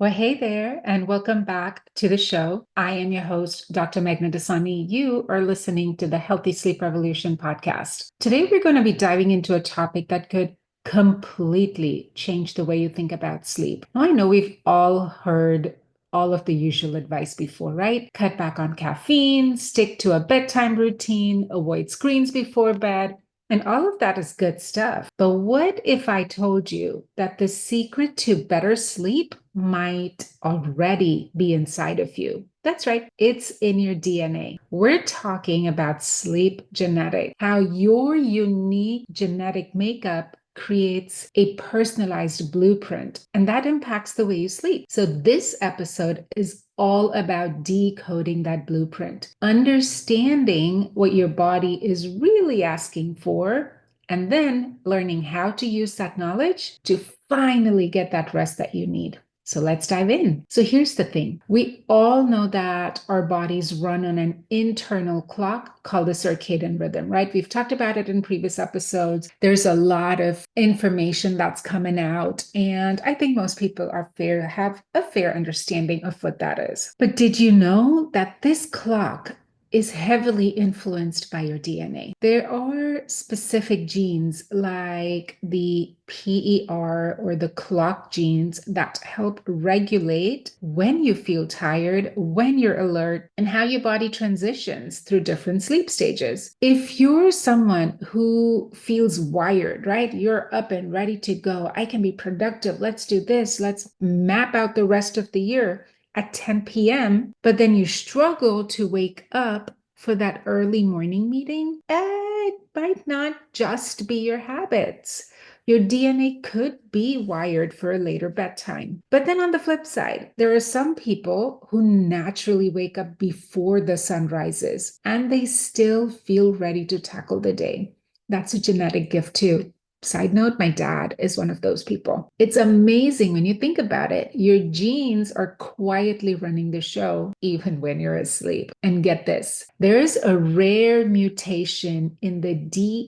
Well, hey there, and welcome back to the show. I am your host, Dr. Meghna Dasani. You are listening to the Healthy Sleep Revolution podcast. Today, we're going to be diving into a topic that could completely change the way you think about sleep. Now, I know we've all heard all of the usual advice before, right? Cut back on caffeine, stick to a bedtime routine, avoid screens before bed. And all of that is good stuff. But what if I told you that the secret to better sleep might already be inside of you? That's right, it's in your DNA. We're talking about sleep genetics, how your unique genetic makeup creates a personalized blueprint, and that impacts the way you sleep. So, this episode is all about decoding that blueprint, understanding what your body is really asking for, and then learning how to use that knowledge to finally get that rest that you need. So let's dive in. So here's the thing. We all know that our bodies run on an internal clock called the circadian rhythm, right? We've talked about it in previous episodes. There's a lot of information that's coming out, and I think most people have a fair understanding of what that is. But did you know that this clock is heavily influenced by your DNA? There are specific genes like the PER or the clock genes that help regulate when you feel tired, when you're alert, and how your body transitions through different sleep stages. If you're someone who feels wired, right? You're up and ready to go. I can be productive. Let's do this. Let's map out the rest of the year at 10 p.m., but then you struggle to wake up for that early morning meeting, it might not just be your habits. Your DNA could be wired for a later bedtime. But then on the flip side, there are some people who naturally wake up before the sun rises and they still feel ready to tackle the day. That's a genetic gift too. Side note, my dad is one of those people. It's amazing when you think about it. Your genes are quietly running the show, even when you're asleep. And get this, there is a rare mutation in the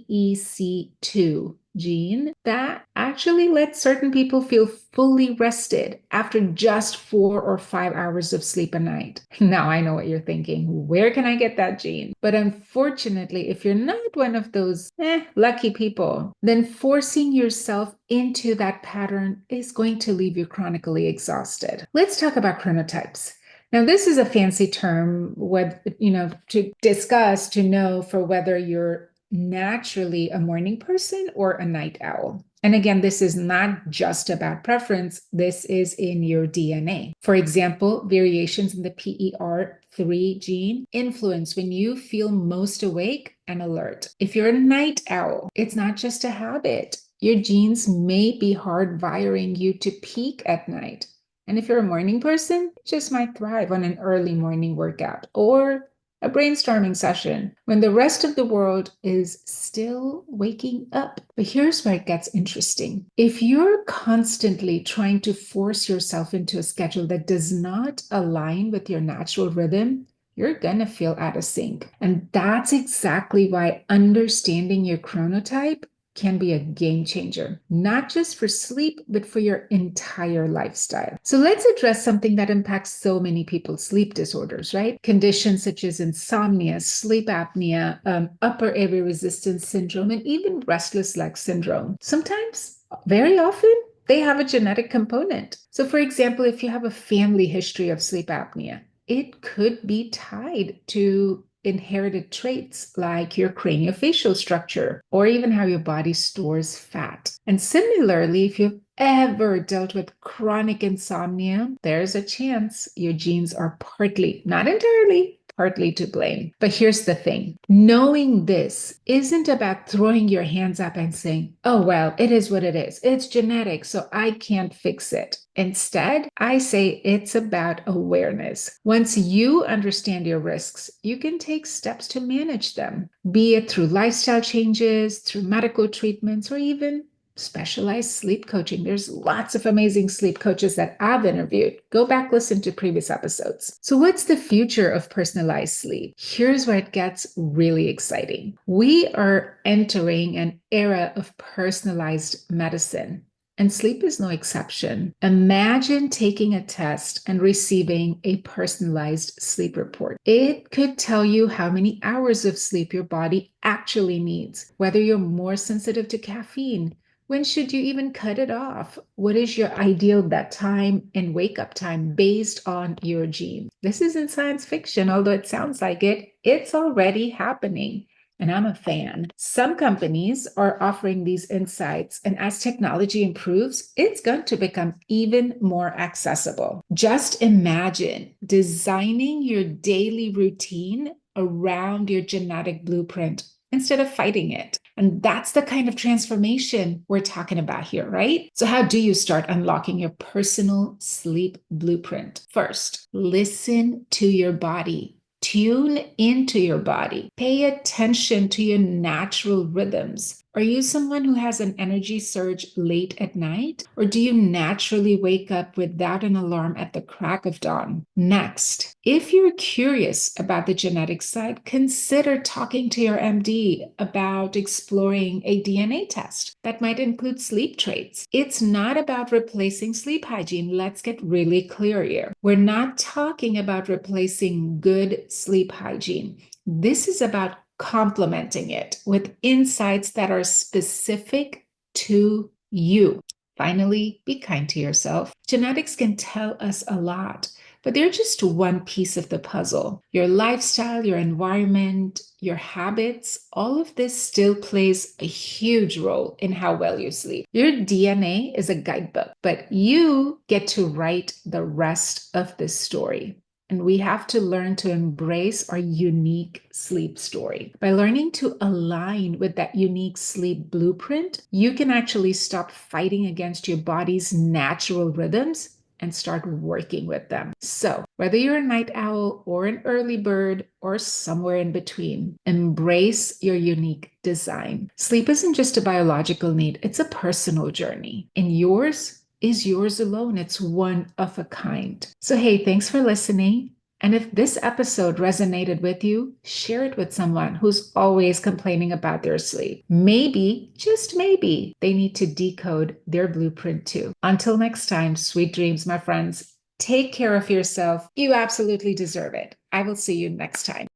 DEC2 gene that actually lets certain people feel fully rested after just 4 or 5 hours of sleep a night. Now I know what you're thinking. Where can I get that gene? But unfortunately, if you're not one of those lucky people, then forcing yourself into that pattern is going to leave you chronically exhausted. Let's talk about chronotypes. Now, this is a fancy term, to discuss to know for whether you're naturally a morning person or a night owl. And again, this is not just about preference. This is in your DNA. For example, variations in the PER3 gene influence when you feel most awake and alert. If you're a night owl, it's not just a habit. Your genes may be hardwiring you to peak at night. And if you're a morning person, you just might thrive on an early morning workout or a brainstorming session when the rest of the world is still waking up. But here's where it gets interesting. If you're constantly trying to force yourself into a schedule that does not align with your natural rhythm, you're going to feel out of sync. And that's exactly why understanding your chronotype can be a game changer, not just for sleep, but for your entire lifestyle. So let's address something that impacts so many people's sleep disorders, right? Conditions such as insomnia, sleep apnea, upper airway resistance syndrome, and even restless leg syndrome. Sometimes, very often, they have a genetic component. So for example, if you have a family history of sleep apnea, it could be tied to inherited traits like your craniofacial structure or even how your body stores fat. And similarly, if you've ever dealt with chronic insomnia, there's a chance your genes are partly, not entirely, partly to blame. But here's the thing. Knowing this isn't about throwing your hands up and saying, oh, well, it is what it is. It's genetic, so I can't fix it. Instead, I say it's about awareness. Once you understand your risks, you can take steps to manage them, be it through lifestyle changes, through medical treatments, or even specialized sleep coaching. There's lots of amazing sleep coaches that I've interviewed. Go back, listen to previous episodes. So what's the future of personalized sleep? Here's where it gets really exciting. We are entering an era of personalized medicine. And sleep is no exception. Imagine taking a test and receiving a personalized sleep report. It could tell you how many hours of sleep your body actually needs, whether you're more sensitive to caffeine. When should you even cut it off? What is your ideal bedtime and wake up time based on your genes? This isn't science fiction, although it sounds like it. It's already happening. And I'm a fan. Some companies are offering these insights, and as technology improves, it's going to become even more accessible. Just imagine designing your daily routine around your genetic blueprint instead of fighting it. And that's the kind of transformation we're talking about here, right? So, how do you start unlocking your personal sleep blueprint? First, listen to your body. Tune into your body. Pay attention to your natural rhythms. Are you someone who has an energy surge late at night? Or do you naturally wake up without an alarm at the crack of dawn? Next, if you're curious about the genetic side, consider talking to your MD about exploring a DNA test that might include sleep traits. It's not about replacing sleep hygiene. Let's get really clear here. We're not talking about replacing good sleep hygiene. This is about complementing it with insights that are specific to you. Finally, be kind to yourself. Genetics can tell us a lot, but they're just one piece of the puzzle. Your lifestyle, your environment, your habits, all of this still plays a huge role in how well you sleep. Your DNA is a guidebook, but you get to write the rest of this story. And we have to learn to embrace our unique sleep story. By learning to align with that unique sleep blueprint, you can actually stop fighting against your body's natural rhythms and start working with them. So, whether you're a night owl or an early bird or somewhere in between, embrace your unique design. Sleep isn't just a biological need, it's a personal journey. And yours is yours alone. It's one of a kind. So, hey, thanks for listening. And if this episode resonated with you, share it with someone who's always complaining about their sleep. Maybe, just maybe, they need to decode their blueprint too. Until next time, sweet dreams, my friends. Take care of yourself. You absolutely deserve it. I will see you next time.